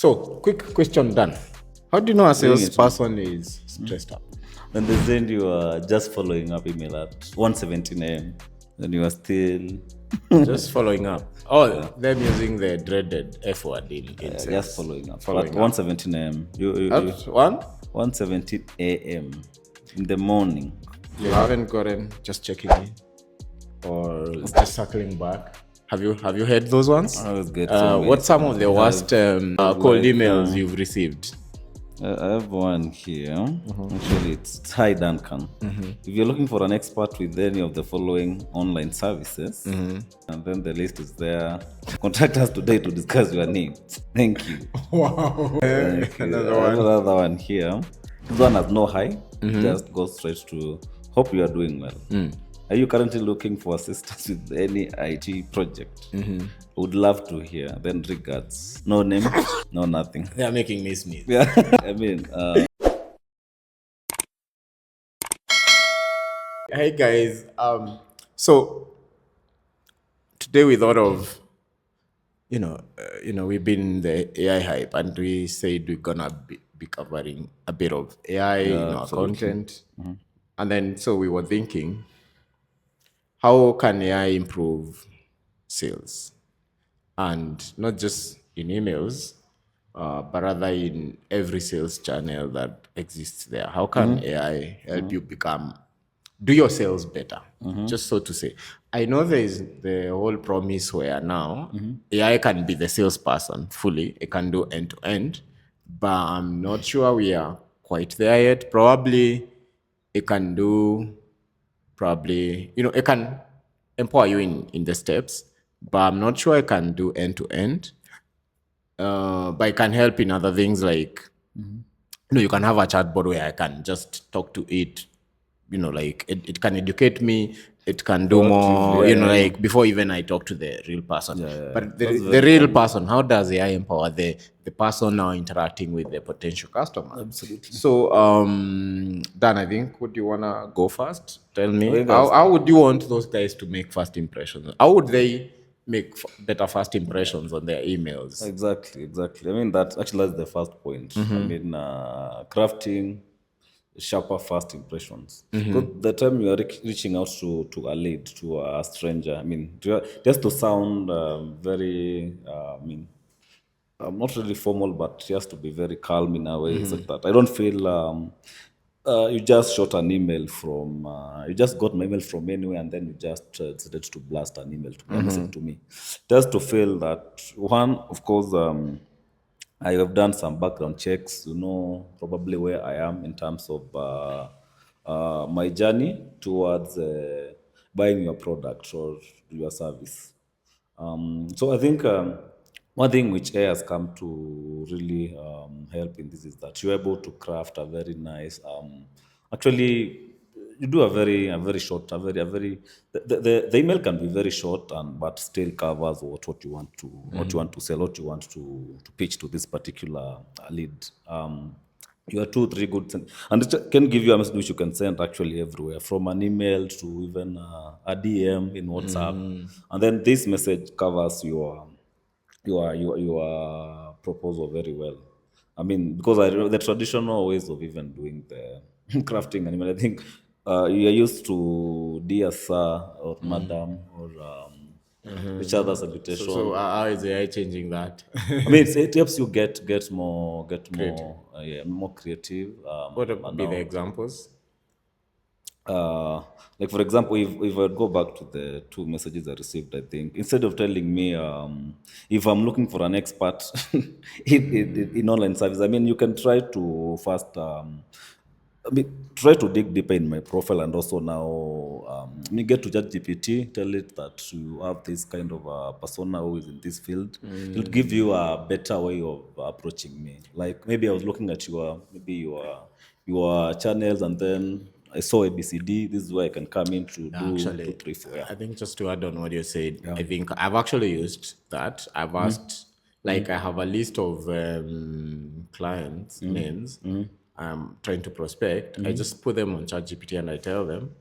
So, quick question done. How do you know a Doing it. salesperson is stressed up? When they send you just following up email at 1:17 a.m. and you are still Just following up. Oh, them using the dreaded F word in sales. just following up. Following At up. 1:17 a.m. At one? 1:17 a.m. in the morning. You haven't gotten just checking in or just circling back. Have you heard those ones? I always get so many. What's some of the worst cold emails you've received? I have one here. Actually, it's Hi Duncan. If you're looking for an expert with any of the following online services, and then the list is there, contact us today to discuss your needs. Thank you. Wow. Thank you. Another Another one here. This one has no hi. Just goes straight to hope you are doing well. Are you currently looking for assistance with any IT project? Would love to hear. Then regards. No name, no nothing. They are making me sneeze. Yeah, I mean, Hey guys, so today we thought of, we've been in the AI hype, and we said we're gonna be covering a bit of AI in our content, and then so we were thinking, how can AI improve sales, and not just in emails, but rather in every sales channel that exists there. How can AI help you do your sales better? Just so to say. I know there is the whole promise where now AI can be the salesperson fully. It can do end to end, but I'm not sure we are quite there yet. Probably it can do, it can empower you in the steps, but I'm not sure I can do end to end. But it can help in other things like, you can have a chatbot where I can just talk to it, like it can educate me, it can do more, like before even I talk to the real person. But the real person, how does AI empower the person now interacting with the potential customer? Absolutely. So, Dan, I think, would you want to go first? Tell me, how would you want those guys to make first impressions? How would they make better first impressions on their emails? Exactly. I mean, that's the first point. I mean, crafting sharper first impressions. Because the time you are reaching out to a lead, to a stranger, I mean, just to sound very, not really formal, but just to be very calm in a way. It's like that. I don't feel you just shot an email from, you just got my email from anywhere, and then you just decided to blast an email to me, a message to me. Just to feel that, one, of course, I have done some background checks, probably where I am in terms of my journey towards buying your product or your service. So I think one thing which AI has come to really help in this is that you're able to craft a very nice, actually, you do a very short, a very the email can be very short and but still covers what you want to sell, what you want to pitch to this particular lead. You are 2 3 good and it can give you a message which you can send actually everywhere, from an email to even a DM in WhatsApp, and then this message covers your proposal very well. I mean, because the traditional ways of even doing the crafting, I mean, I think you are used to dear sir or madam or each other's salutation. So how is AI changing that? I mean, it helps you get more more creative. What would be the examples? Like for example, if I go back to the 2 messages I received, I think instead of telling me if I'm looking for an expert in online service, I mean, you can try to first try to dig deeper in my profile, and also now get to ChatGPT, tell it that you have this kind of persona who is in this field. It'll give you a better way of approaching me. Like maybe I was looking at your channels, and then I saw ABCD. This is where I can come in to do Actually, 2 3 4. Yeah. I think just to add on what you said, I think I've actually used that. I've asked, like, I have a list of clients' names I'm trying to prospect. I just put them on ChatGPT and I tell them,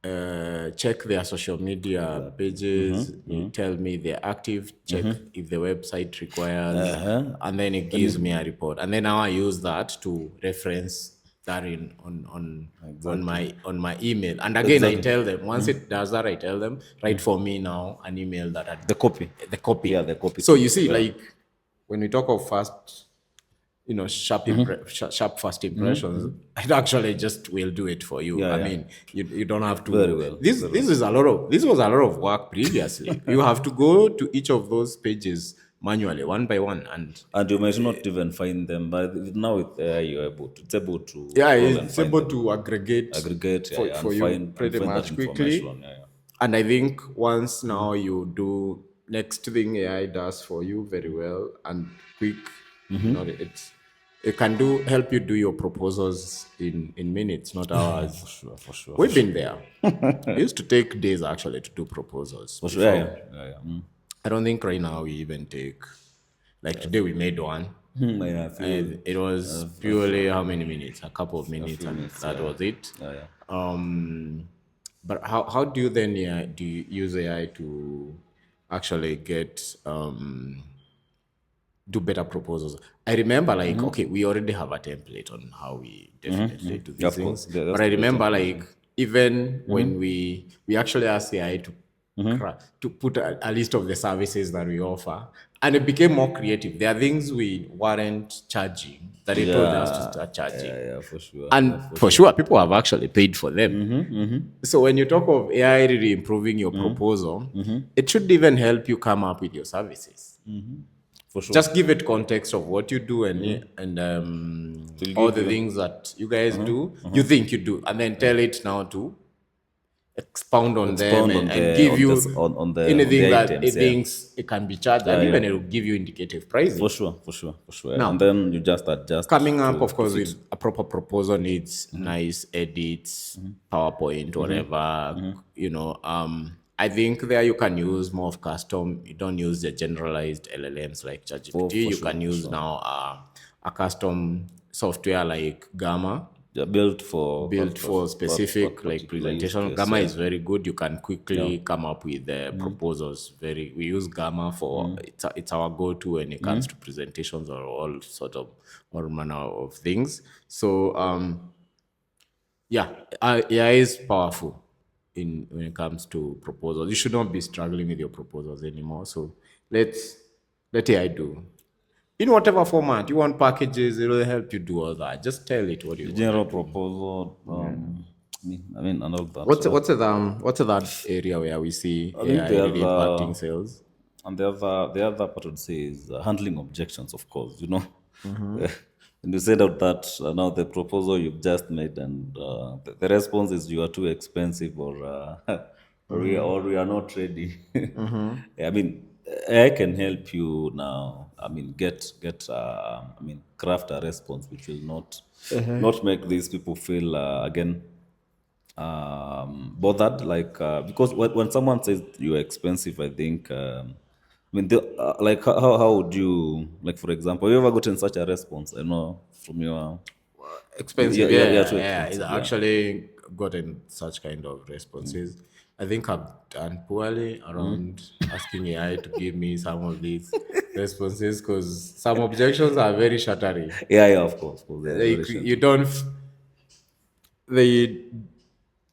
check their social media pages, tell me they're active, check if the website requires, and then it gives me a report. And then now I use that to reference that in on my email. And again, I tell them once it does that, I tell them write for me now an email that The copy. the copy. Yeah, the copy. So you see, like when we talk of fast, sharp, sharp first impressions, it actually just will do it for you. I mean, you don't have to. Very well. This is a lot of, this was a lot of work previously. You have to go to each of those pages manually, one by one, And you might not even find them, but now with AI, it's able to yeah, scroll and it's find able them. to aggregate Aggregate, yeah, for and you find pretty that much quickly. information. Yeah. And I think once now you do next thing AI does for you very well and quick, it can help you do your proposals in minutes, not hours. For sure. We've been there. It used to take days actually to do proposals. For sure. Yeah. I don't think right now we even take, like today we made one. Yeah, I feel And it was purely how many minutes? A couple of minutes, and that was it. But how do you then do you use AI to actually get do better proposals? I remember like okay, we already have a template on how we definitely do these Of things. course. Yeah, that's But I the remember like even when we actually asked AI to to put a list of the services that we offer, and it became more creative. There are things we weren't charging that it told us to start charging. Yeah, for sure. And for sure, people have actually paid for them. So when you talk of AI really improving your proposal, it should even help you come up with your services. For sure. Just give it context of what you do and all the things that you guys do, you think you do, and then tell it now to expound on them and give you anything that items, it thinks it can be charged, and even it will give you indicative pricing. For sure. Now, and then you just adjust. Coming up, of course, with a proper proposal needs nice edits, PowerPoint, whatever. I think there you can use more of custom. You don't use the generalized LLMs like ChatGPT. You can use now a custom software like Gamma, Built for specific like particular use presentation. case, Gamma is very good. You can quickly come up with the proposals. We use Gamma for it's our go-to when it comes to presentations or all sort of all manner of things. So AI is powerful when it comes to proposals. You should not be struggling with your proposals anymore. So let AI do. In whatever format you want packages, it will help you do all that. Just tell it what you want. general proposal. I mean, and all that. What's that area where we see AI really impacting sales? And the other part I'd say is handling objections, of course. And you said out that now the proposal you've just made and the response is you are too expensive or we are not ready. I mean, AI can help you now. I mean, craft a response which will not make these people feel again bothered, like because when someone says you're expensive, I think like how would you, like, for example, have you ever gotten such a response? I know from your Expensive, too It's expensive, actually gotten such kind of responses. I think I've done poorly around asking AI to give me some of these responses because some objections are very shattering. of course, they are very Like short. you don't, they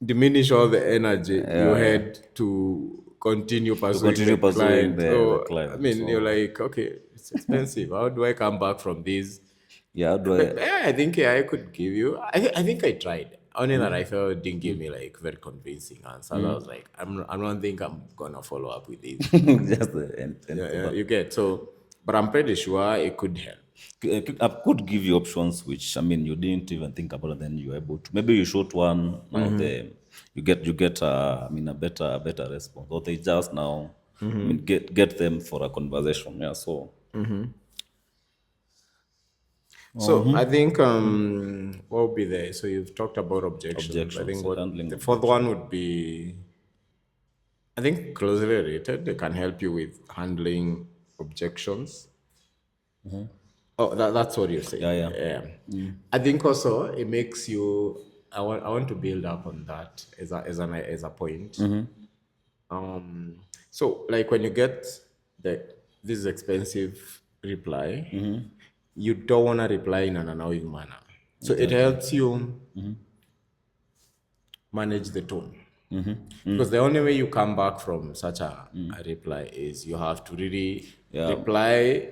diminish all the energy you had to continue pursuing continue the pursuing client. the So client, I mean, so- you're like, okay, it's expensive. How do I come back from this? How do But yeah, I think AI could give you. I think I tried. Only that I felt it didn't give me like very convincing answers. I was like, I don't think I'm gonna follow up with this. just the end Yeah, you get so, but I'm pretty sure it could help. I could give you options which, I mean, you didn't even think about it, then you're able to. Maybe you shoot one now, you get I mean, a better response, or they just now I mean get them for a conversation. So So I think what would be there? So you've talked about objections. I think what handling the fourth one would be, I think closely related. They can help you with handling objections. Oh, that's what you're saying. Yeah. I think also it makes you I want to build up on that as a point. So like when you get the this expensive reply, you don't want to reply in an annoying manner. So it Exactly. helps you manage the tone. Because the only way you come back from such a reply is you have to really Yeah. reply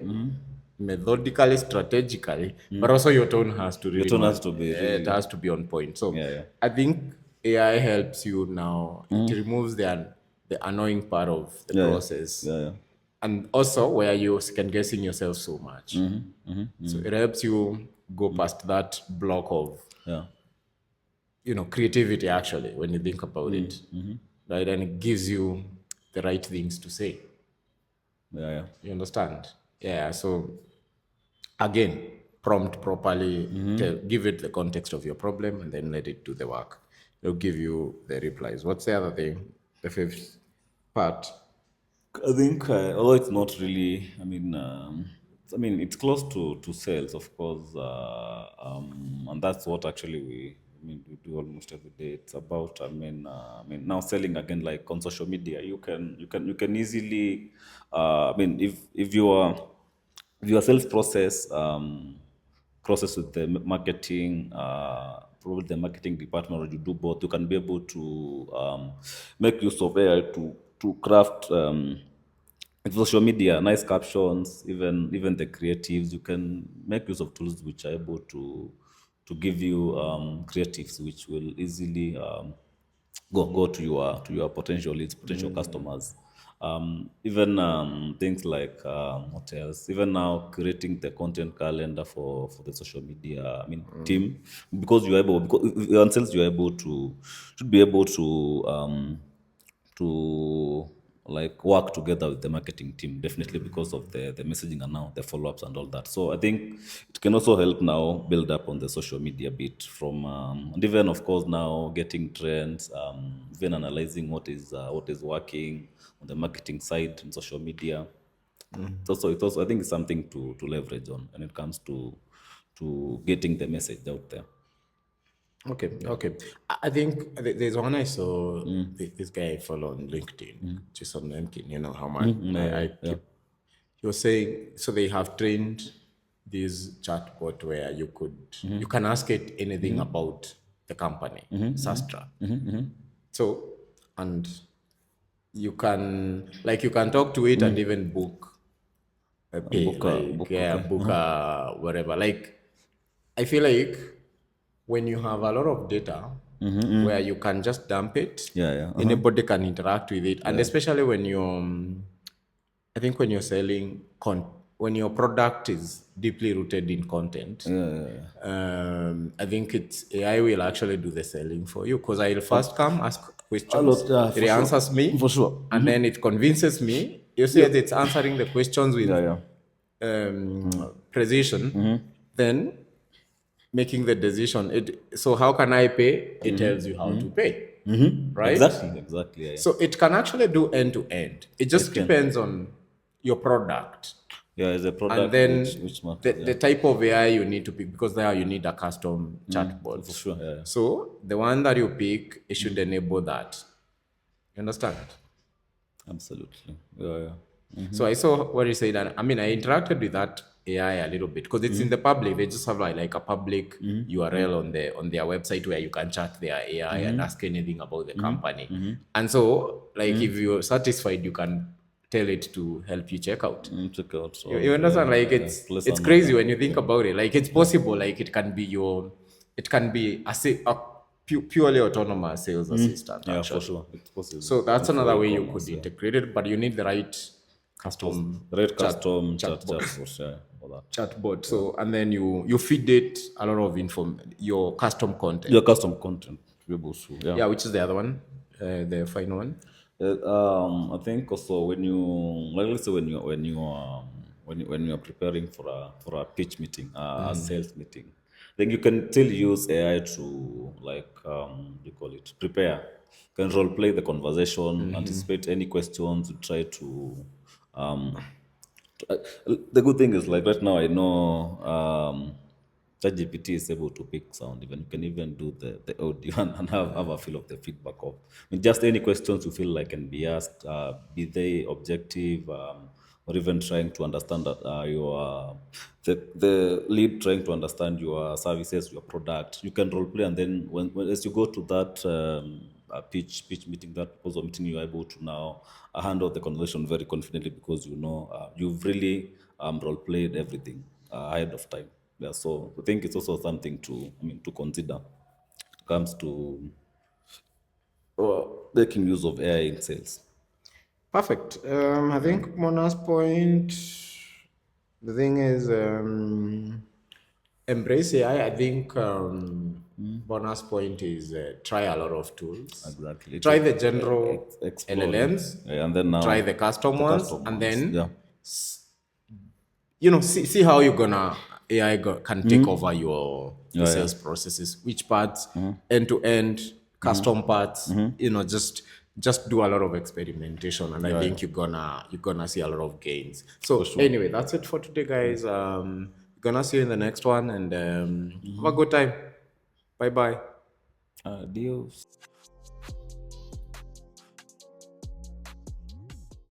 methodically, strategically, but also your tone has to Your really tone has to be it really. has to be on point. So Yeah, yeah. I think AI helps you now. It removes the annoying part of the Yeah, yeah. process, Yeah, yeah. and also where you're second guessing yourself so much. So it helps you go past that block of Yeah. creativity actually when you think about it, right? And it gives you the right things to say. Yeah, yeah. You understand? Yeah. So again, prompt properly, give it the context of your problem, and then let it do the work. It'll give you the replies. What's the other thing? The fifth part. I think, although it's not really, I mean, it's close to sales, of course, and that's what actually we do almost every day. It's about, now selling again, like on social media, you can easily, if your sales process with the marketing, probably the marketing department, or you do both, you can be able to make use of AI to craft with social media, nice captions, even the creatives. You can make use of tools which are able to give you creatives which will easily go to your potential leads, potential customers. Even things like what else? Even now, creating the content calendar for the social media. I mean, team, because on sales you're able to should be able to like work together with the marketing team, definitely, because of the messaging and now the follow-ups and all that. So I think it can also help now build up on the social media bit from and even of course now getting trends, even analyzing what is working on the marketing side and social media. It's also I think it's something to leverage on when it comes to getting the message out there. Okay, okay. I think there's one I saw this guy I follow on LinkedIn, Jason Lemkin. You know how much Yeah, yeah, I yeah. keep. He was saying so they have trained this chatbot where you can ask it anything about the company, Sastra. So and you can talk to it and even book a pay Book, like book, okay. book whatever. Like I feel like when you have a lot of data where you can just dump it, Yeah, yeah. anybody can interact with it, and especially when I think when you're selling when your product is deeply rooted in content, I think AI will actually do the selling for you because I'll first come ask A questions, lot, yeah, it for sure. answers me, For sure. and then it convinces me. You see, Yep. it's answering the questions Yeah, with yeah. precision, then making the decision. So how can I pay? It tells you how to pay, right? Exactly, exactly. Yeah, yeah. So it can actually do end to end. It It just can. depends on your product Yeah, it's a and product which then which matters. the Yeah, type of AI you need to pick because there you need a custom for chatbot. sure. Yeah, yeah. So the one that you pick, it should enable that. You understand? Absolutely. Yeah, yeah. So I saw what you said, and I mean, I interacted with that AI a little bit because it's in the public. They just have like a public URL on their website where you can chat their AI and ask anything about the company. And so, like, if you're satisfied, you can tell it to help you check out. Check out You or understand? Like, place it's an crazy order. when you think Yeah, about it. Like, it's possible. Like, it can be a purely autonomous sales assistant yeah, for actually. sure. It's possible. So that's And for another way you could e-commerce, yeah. integrate it, but you need the right For custom the right custom chatbot chatbot, yeah, for that. chatbot. So and then you feed it a lot of your custom Your content. custom content to be able to, yeah. Yeah, which is the other one, the final one. I think also when you, like, let's say when you're preparing for a pitch meeting, a sales meeting, then you can still use AI to, like, you call it, prepare. You can role play the conversation, anticipate any questions, try to um, the good thing is, like, right now I know, ChatGPT is able to pick sound. Even you can even do the audio and have a feel of the feedback of. I mean, just any questions you feel like can be asked, be they objective, or even trying to understand that your the lead trying to understand your services, your product. You can role play, and then when as you go to that pitch meeting, that proposal meeting, you are able to now handle the conversation very confidently because you know you've really role played everything ahead of time. Yeah, so I think it's also something to consider when it comes to making use of AI in sales. Perfect. I think Mona's point, the thing is, embrace AI. I think Mona's point is try a lot of tools. Exactly. Try the general Explore, yeah. LLMs, Yeah, and then try now the custom the ones, custom and ones. Yeah. then see how you're gonna can take over your Yeah, yeah. sales processes, which parts, end to end, custom parts, just do a lot of experimentation, and I Yeah, yeah. think you're gonna see a lot of gains. For So sure. anyway, that's it for today, guys. Gonna see you in the next one, and have a good time. Bye bye. Adios.